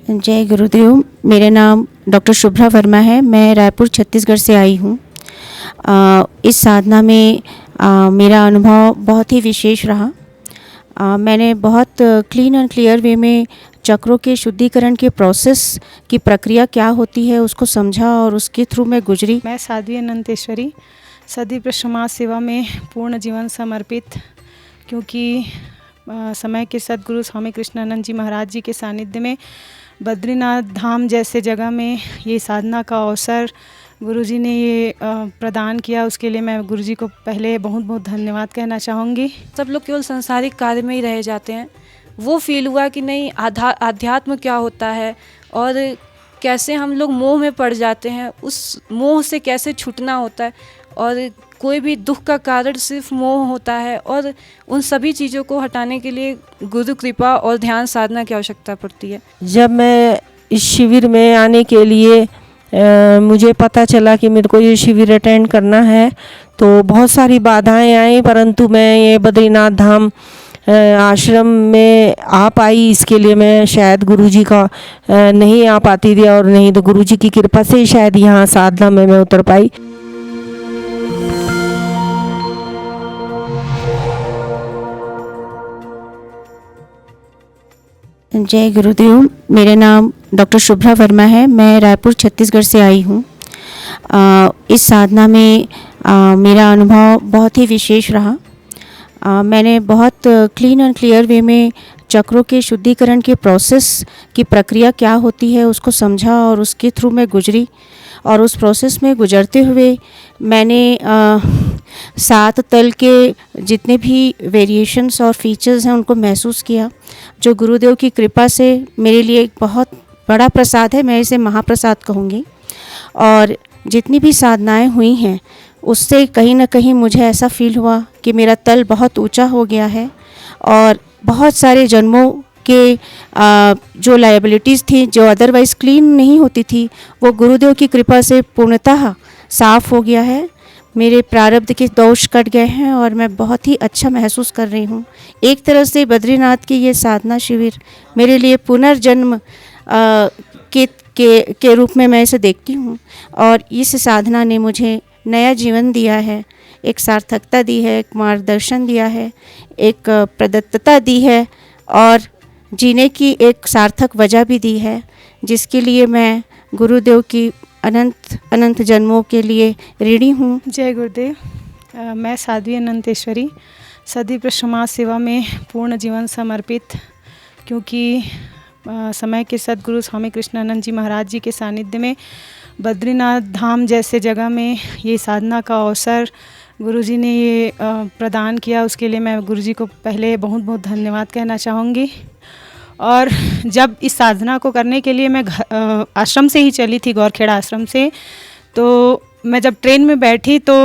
जय गुरुदेव। मेरा नाम डॉक्टर शुभ्रा वर्मा है। मैं रायपुर छत्तीसगढ़ से आई हूँ। इस साधना में मेरा अनुभव बहुत ही विशेष रहा। मैंने बहुत क्लीन एंड क्लियर वे में चक्रों के शुद्धिकरण के प्रोसेस की प्रक्रिया क्या होती है उसको समझा और उसके थ्रू मैं गुजरी। मैं साध्वी अनंतेश्वरी सदीव्र समाज सेवा में पूर्ण जीवन समर्पित, क्योंकि समय के सदगुरु स्वामी कृष्णानंद जी महाराज जी के सानिध्य में बद्रीनाथ धाम जैसे जगह में ये साधना का अवसर गुरुजी ने ये प्रदान किया, उसके लिए मैं गुरुजी को पहले बहुत बहुत धन्यवाद कहना चाहूँगी। सब लोग केवल सांसारिक कार्य में ही रह जाते हैं। वो फील हुआ कि नहीं, आध्यात्म क्या होता है और कैसे हम लोग मोह में पड़ जाते हैं, उस मोह से कैसे छूटना होता है और कोई भी दुख का कारण सिर्फ मोह होता है और उन सभी चीज़ों को हटाने के लिए गुरु कृपा और ध्यान साधना की आवश्यकता पड़ती है। जब मैं इस शिविर में आने के लिए मुझे पता चला कि मेरे को ये शिविर अटेंड करना है तो बहुत सारी बाधाएं आई, परंतु मैं ये बद्रीनाथ धाम आश्रम में आ पाई। इसके लिए मैं शायद गुरुजी का नहीं आ पाती थी और नहीं तो गुरुजी की कृपा से शायद यहाँ साधना में मैं उतर पाई। जय गुरुदेव। मेरा नाम डॉक्टर शुभ्रा वर्मा है। मैं रायपुर छत्तीसगढ़ से आई हूँ। इस साधना में मेरा अनुभव बहुत ही विशेष रहा। मैंने बहुत क्लीन एंड क्लियर वे में चक्रों के शुद्धिकरण के प्रोसेस की प्रक्रिया क्या होती है उसको समझा और उसके थ्रू मैं गुजरी और उस प्रोसेस में गुजरते हुए मैंने 7 तल के जितने भी वेरिएशंस और फीचर्स हैं उनको महसूस किया, जो गुरुदेव की कृपा से मेरे लिए एक बहुत बड़ा प्रसाद है। मैं इसे महाप्रसाद कहूँगी। और जितनी भी साधनाएं हुई हैं उससे कहीं ना कहीं मुझे ऐसा फील हुआ कि मेरा तल बहुत ऊंचा हो गया है और बहुत सारे जन्मों के जो लायबिलिटीज़ थी, जो अदरवाइज़ क्लीन नहीं होती थी, वो गुरुदेव की कृपा से पूर्णतः साफ़ हो गया है। मेरे प्रारब्ध के दोष कट गए हैं और मैं बहुत ही अच्छा महसूस कर रही हूँ। एक तरह से बद्रीनाथ की ये साधना शिविर मेरे लिए पुनर्जन्म के रूप में मैं इसे देखती हूँ और इस साधना ने मुझे नया जीवन दिया है, एक सार्थकता दी है, एक मार्गदर्शन दिया है, एक प्रदत्तता दी है और जीने की एक सार्थक वजह भी दी है, जिसके लिए मैं गुरुदेव की अनंत अनंत जन्मों के लिए ऋणी हूँ। जय गुरुदेव। मैं साध्वी अनंतेश्वरी सदीव्र समाज सेवा में पूर्ण जीवन समर्पित, क्योंकि समय के सदगुरु स्वामी कृष्णानंद जी महाराज जी के सानिध्य में बद्रीनाथ धाम जैसे जगह में ये साधना का अवसर गुरुजी ने ये प्रदान किया, उसके लिए मैं गुरुजी को पहले बहुत बहुत धन्यवाद कहना चाहूँगी। और जब इस साधना को करने के लिए मैं आश्रम से ही चली थी, गौरखेड़ा आश्रम से, तो मैं जब ट्रेन में बैठी तो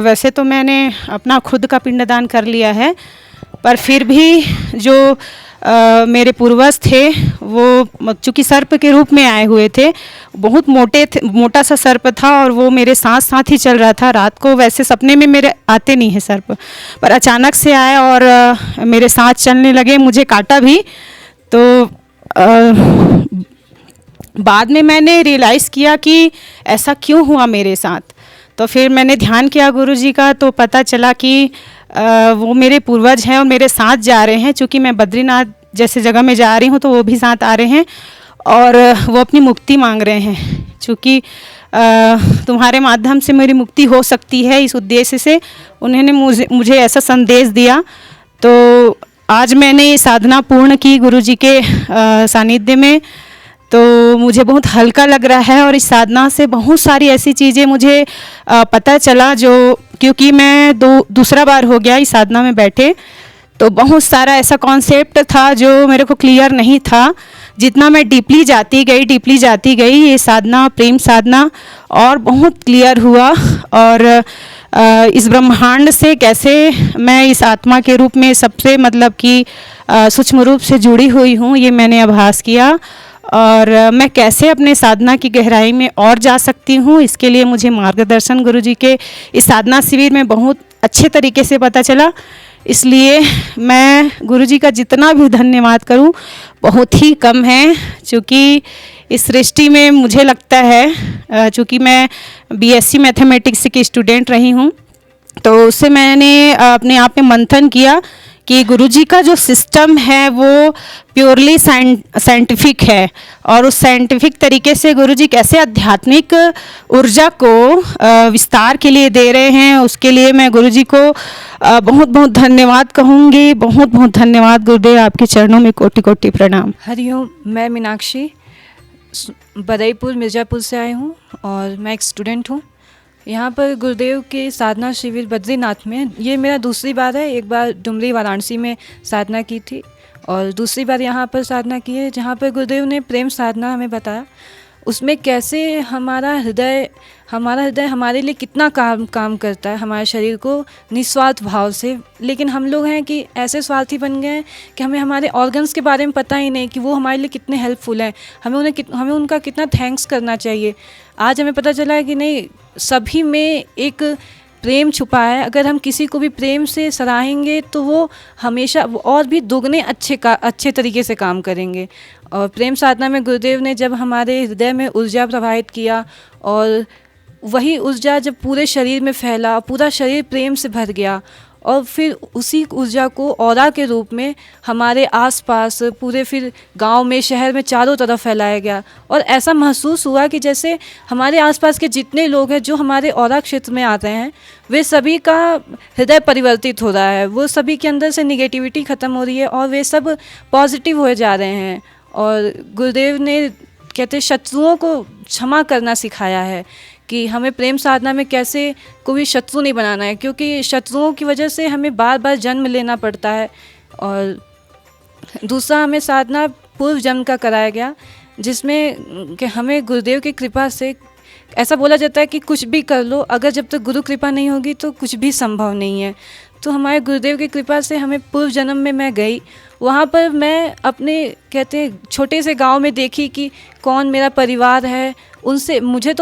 वैसे तो मैंने अपना खुद का पिंडदान कर लिया है, पर फिर भी जो मेरे पूर्वज थे वो चूँकि सर्प के रूप में आए हुए थे, बहुत मोटा सा सर्प था और वो मेरे साथ साथ ही चल रहा था। रात को वैसे सपने में मेरे आते नहीं है सर्प, पर अचानक से आए और मेरे साथ चलने लगे, मुझे काटा भी। तो बाद में मैंने रियलाइज़ किया कि ऐसा क्यों हुआ मेरे साथ। तो फिर मैंने ध्यान किया गुरुजी का, तो पता चला कि वो मेरे पूर्वज हैं और मेरे साथ जा रहे हैं। चूँकि मैं बद्रीनाथ जैसे जगह में जा रही हूँ तो वो भी साथ आ रहे हैं और वो अपनी मुक्ति मांग रहे हैं। चूँकि तुम्हारे माध्यम से मेरी मुक्ति हो सकती है, इस उद्देश्य से उन्होंने मुझे ऐसा संदेश दिया। तो आज मैंने ये साधना पूर्ण की गुरुजी के सानिध्य में, तो मुझे बहुत हल्का लग रहा है और इस साधना से बहुत सारी ऐसी चीज़ें मुझे पता चला, जो क्योंकि मैं दूसरा बार हो गया इस साधना में बैठे, तो बहुत सारा ऐसा कॉन्सेप्ट था जो मेरे को क्लियर नहीं था। जितना मैं डीपली जाती गई ये साधना, प्रेम साधना, और बहुत क्लियर हुआ। और इस ब्रह्मांड से कैसे मैं इस आत्मा के रूप में सबसे मतलब कि सूक्ष्म रूप से जुड़ी हुई हूँ, ये मैंने आभास किया। और मैं कैसे अपने साधना की गहराई में और जा सकती हूँ, इसके लिए मुझे मार्गदर्शन गुरुजी के इस साधना शिविर में बहुत अच्छे तरीके से पता चला। इसलिए मैं गुरुजी का जितना भी धन्यवाद करूं बहुत ही कम है, क्योंकि इस सृष्टि में मुझे लगता है, चूँकि मैं बीएससी मैथमेटिक्स की स्टूडेंट रही हूं, तो उससे मैंने अपने आप में मंथन किया कि गुरुजी का जो सिस्टम है वो प्योरली साइंटिफिक है, और उस साइंटिफिक तरीके से गुरुजी कैसे आध्यात्मिक ऊर्जा को विस्तार के लिए दे रहे हैं, उसके लिए मैं गुरुजी को बहुत बहुत धन्यवाद कहूँगी। बहुत बहुत धन्यवाद गुरुदेव, आपके चरणों में कोटि कोटि प्रणाम। हरिओम। मैं मीनाक्षी बदईपुर मिर्ज़ापुर से आई हूँ और मैं एक स्टूडेंट हूँ। यहाँ पर गुरुदेव के साधना शिविर बद्रीनाथ में ये मेरा दूसरी बार है। एक बार डुमरी वाराणसी में साधना की थी और दूसरी बार यहाँ पर साधना की है, जहाँ पर गुरुदेव ने प्रेम साधना हमें बताया, उसमें कैसे हमारा हृदय हमारे लिए कितना काम करता है, हमारे शरीर को निस्वार्थ भाव से। लेकिन हम लोग हैं कि ऐसे स्वार्थी बन गए हैं कि हमें हमारे ऑर्गन्स के बारे में पता ही नहीं कि वो हमारे लिए कितने हेल्पफुल हैं, हमें उनका कितना थैंक्स करना चाहिए। आज हमें पता चला है कि नहीं, सभी में एक प्रेम छुपा है। अगर हम किसी को भी प्रेम से सराहेंगे तो वो हमेशा और भी दुगने अच्छे तरीके से काम करेंगे। और प्रेम साधना में गुरुदेव ने जब हमारे हृदय में ऊर्जा प्रवाहित किया और वही ऊर्जा जब पूरे शरीर में फैला, पूरा शरीर प्रेम से भर गया, और फिर उसी ऊर्जा को ऑरा के रूप में हमारे आसपास पूरे फिर गांव में, शहर में, चारों तरफ फैलाया गया। और ऐसा महसूस हुआ कि जैसे हमारे आसपास के जितने लोग हैं जो हमारे ऑरा क्षेत्र में आते हैं, वे सभी का हृदय परिवर्तित हो रहा है, वो सभी के अंदर से निगेटिविटी ख़त्म हो रही है और वे सब पॉजिटिव हो जा रहे हैं। और गुरुदेव ने कहते शत्रुओं को क्षमा करना सिखाया है कि हमें प्रेम साधना में कैसे कोई शत्रु नहीं बनाना है, क्योंकि शत्रुओं की वजह से हमें बार बार जन्म लेना पड़ता है। और दूसरा, हमें साधना पूर्व जन्म का कराया गया, जिसमें कि हमें गुरुदेव की कृपा से, ऐसा बोला जाता है कि कुछ भी कर लो, अगर जब तक गुरु कृपा नहीं होगी तो कुछ भी संभव नहीं है। तो हमारे गुरुदेव की कृपा से हमें पूर्व जन्म में मैं गई, वहाँ पर मैं अपने कहते छोटे से गांव में देखी कि कौन मेरा परिवार है। उनसे मुझे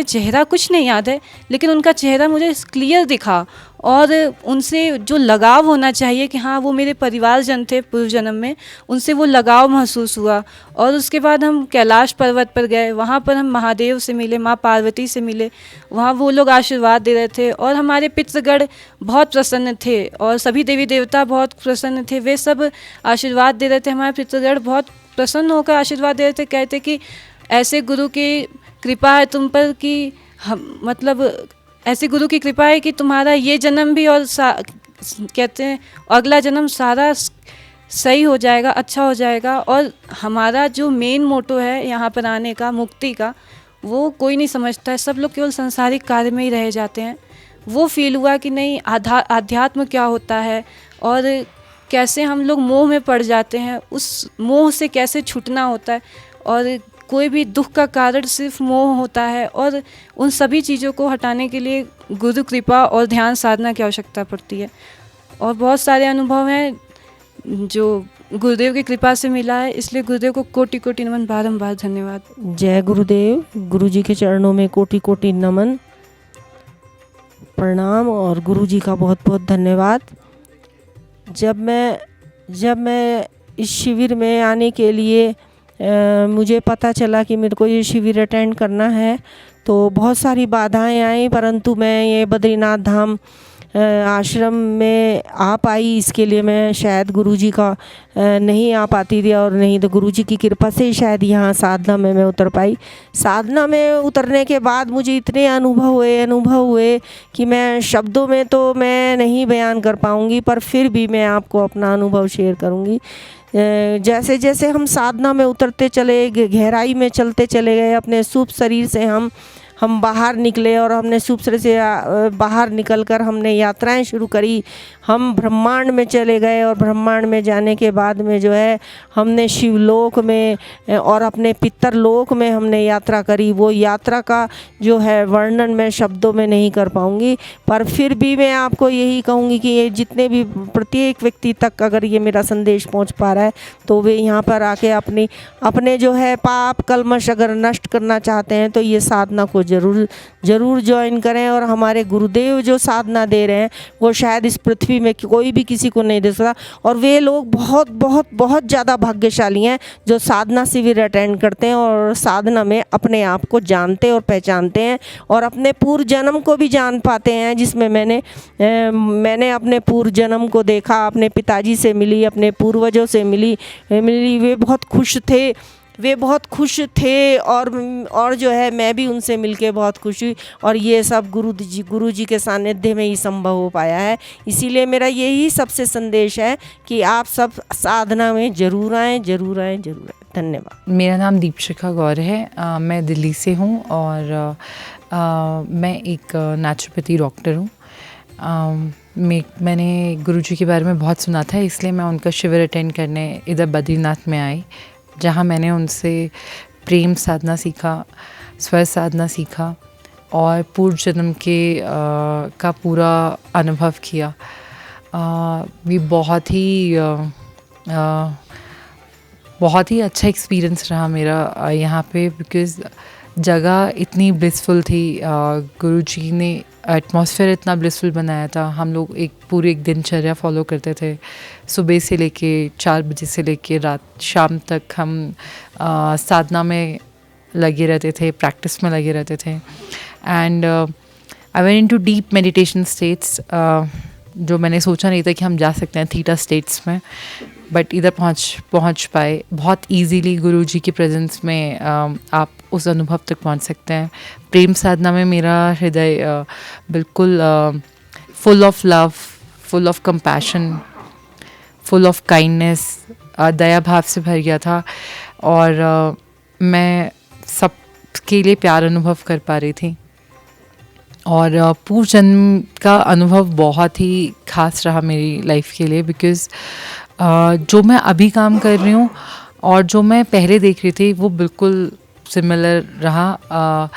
चेहरा कुछ नहीं याद है, लेकिन उनका चेहरा मुझे क्लियर दिखा और उनसे जो लगाव होना चाहिए कि हाँ वो मेरे परिवारजन थे पूर्व जन्म में, उनसे वो लगाव महसूस हुआ। और उसके बाद हम कैलाश पर्वत पर गए, वहाँ पर हम महादेव से मिले, माँ पार्वती से मिले, वहाँ वो लोग आशीर्वाद दे रहे थे और हमारे पितृगढ़ बहुत प्रसन्न थे और सभी देवी देवता बहुत प्रसन्न थे। वे सब आशीर्वाद दे रहे थे, हमारे पितृगढ़ बहुत प्रसन्न होकर आशीर्वाद दे रहे थे। कहते कि ऐसे गुरु की कृपा है तुम पर कि हम ऐसे गुरु की कृपा है कि तुम्हारा ये जन्म भी और कहते हैं अगला जन्म सारा सही हो जाएगा, अच्छा हो जाएगा। और हमारा जो मेन मोटो है यहाँ पर आने का, मुक्ति का, वो कोई नहीं समझता है। सब लोग केवल सांसारिक कार्य में ही रह जाते हैं। वो फील हुआ कि नहीं, आध्यात्म क्या होता है और कैसे हम लोग मोह में पड़ जाते हैं, उस मोह से कैसे छूटना होता है। और कोई भी दुख का कारण सिर्फ मोह होता है और उन सभी चीज़ों को हटाने के लिए गुरु कृपा और ध्यान साधना की आवश्यकता पड़ती है। और बहुत सारे अनुभव हैं जो गुरुदेव की कृपा से मिला है, इसलिए गुरुदेव को कोटि कोटि नमन, बारंबार धन्यवाद। जय गुरुदेव। गुरुजी के चरणों में कोटि कोटि नमन, प्रणाम और गुरुजी का बहुत बहुत धन्यवाद। जब मैं इस शिविर में आने के लिए मुझे पता चला कि मेरे को ये शिविर अटेंड करना है, तो बहुत सारी बाधाएं आई, परंतु मैं ये बद्रीनाथ धाम आश्रम में आ पाई। इसके लिए मैं शायद गुरुजी का नहीं आ पाती थी, और नहीं तो गुरुजी की कृपा से शायद यहाँ साधना में मैं उतर पाई। साधना में उतरने के बाद मुझे इतने अनुभव हुए कि मैं शब्दों में तो मैं नहीं बयान कर पाऊँगी, पर फिर भी मैं आपको अपना अनुभव शेयर करूँगी। जैसे जैसे हम साधना में उतरते चले, गहराई में चलते चले गए, अपने सूक्ष्म शरीर से हम बाहर निकले और हमने सूक्ष्म शरीर से बाहर निकलकर हमने यात्राएं शुरू करी। हम ब्रह्मांड में चले गए और ब्रह्मांड में जाने के बाद में जो है हमने शिवलोक में और अपने पितरलोक में हमने यात्रा करी। वो यात्रा का जो है वर्णन मैं शब्दों में नहीं कर पाऊँगी, पर फिर भी मैं आपको यही कहूँगी कि ये जितने भी प्रत्येक व्यक्ति तक अगर ये मेरा संदेश पहुँच पा रहा है, तो वे यहाँ पर आके अपने जो है पाप कलमश अगर नष्ट करना चाहते हैं तो ये साधना को ज़रूर ज़रूर ज्वाइन करें। और हमारे गुरुदेव जो साधना दे रहे हैं वो शायद इस पृथ्वी में कोई भी किसी को नहीं दे सकता। और वे लोग बहुत बहुत बहुत ज़्यादा भाग्यशाली हैं जो साधना शिविर अटेंड करते हैं और साधना में अपने आप को जानते और पहचानते हैं और अपने पूर्व जन्म को भी जान पाते हैं, जिसमें मैंने अपने पूर्व जन्म को देखा, अपने पिताजी से मिली, अपने पूर्वजों से मिली। वे बहुत खुश थे और जो है मैं भी उनसे मिलके बहुत खुश हुई। और ये सब गुरु जी के सानिध्य में ही संभव हो पाया है। इसीलिए मेरा यही सबसे संदेश है कि आप सब साधना में ज़रूर आएँ, ज़रूर आएँ, ज़रूर आएँ। धन्यवाद। मेरा नाम दीपशिखा गौर है। मैं दिल्ली से हूँ और मैं एक नेचुरोपैथी डॉक्टर हूँ। मैंने गुरुजी के बारे में बहुत सुना था, इसलिए मैं उनका शिविर अटेंड करने इधर बद्रीनाथ में आई, जहाँ मैंने उनसे प्रेम साधना सीखा, स्वर साधना सीखा और पूर्व जन्म का पूरा अनुभव किया। ये बहुत ही अच्छा एक्सपीरियंस रहा मेरा यहाँ पे, बिकॉज़ जगह इतनी ब्लिसफुल थी। गुरुजी ने एटमॉस्फेयर इतना ब्लिसफुल बनाया था। हम लोग एक दिनचर्या फॉलो करते थे। सुबह से लेके 4 बजे से लेके रात शाम तक हम साधना में लगे रहते थे, प्रैक्टिस में लगे रहते थे। And I went into deep meditation states, जो मैंने सोचा नहीं था कि हम जा सकते हैं थीटा स्टेट्स में, बट इधर पहुंच पाए बहुत इजीली। गुरुजी की प्रेजेंस में आप उस अनुभव तक पहुंच सकते हैं। प्रेम साधना में मेरा हृदय बिल्कुल full of love, full of compassion, full of kindness, दया भाव से भर गया था और मैं सबके लिए प्यार अनुभव कर पा रही थी। और पूर्व जन्म का अनुभव बहुत ही ख़ास रहा मेरी लाइफ के लिए, बिकॉज़ जो मैं अभी काम कर रही हूँ और जो मैं पहले देख रही थी वो बिल्कुल सिमिलर रहा।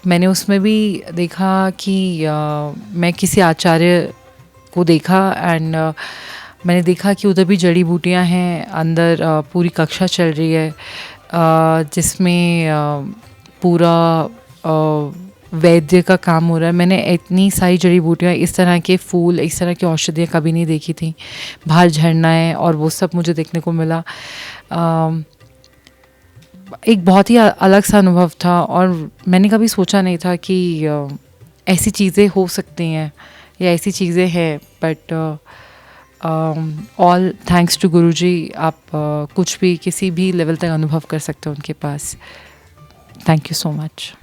मैंने उसमें भी देखा कि मैं किसी आचार्य को देखा एंड मैंने देखा कि उधर भी जड़ी बूटियाँ हैं। अंदर पूरी कक्षा चल रही है जिसमें पूरा वैद्य का काम हो रहा है। मैंने इतनी सारी जड़ी बूटियाँ, इस तरह के फूल, इस तरह की औषधियाँ कभी नहीं देखी थी। बाहर झरना है और वो सब मुझे देखने को मिला। एक बहुत ही अलग सा अनुभव था और मैंने कभी सोचा नहीं था कि ऐसी चीज़ें हो सकती हैं या ऐसी चीज़ें हैं। बट ऑल थैंक्स टू गुरुजी। आप कुछ भी किसी भी लेवल तक अनुभव कर सकते हो उनके पास। Thank you so much.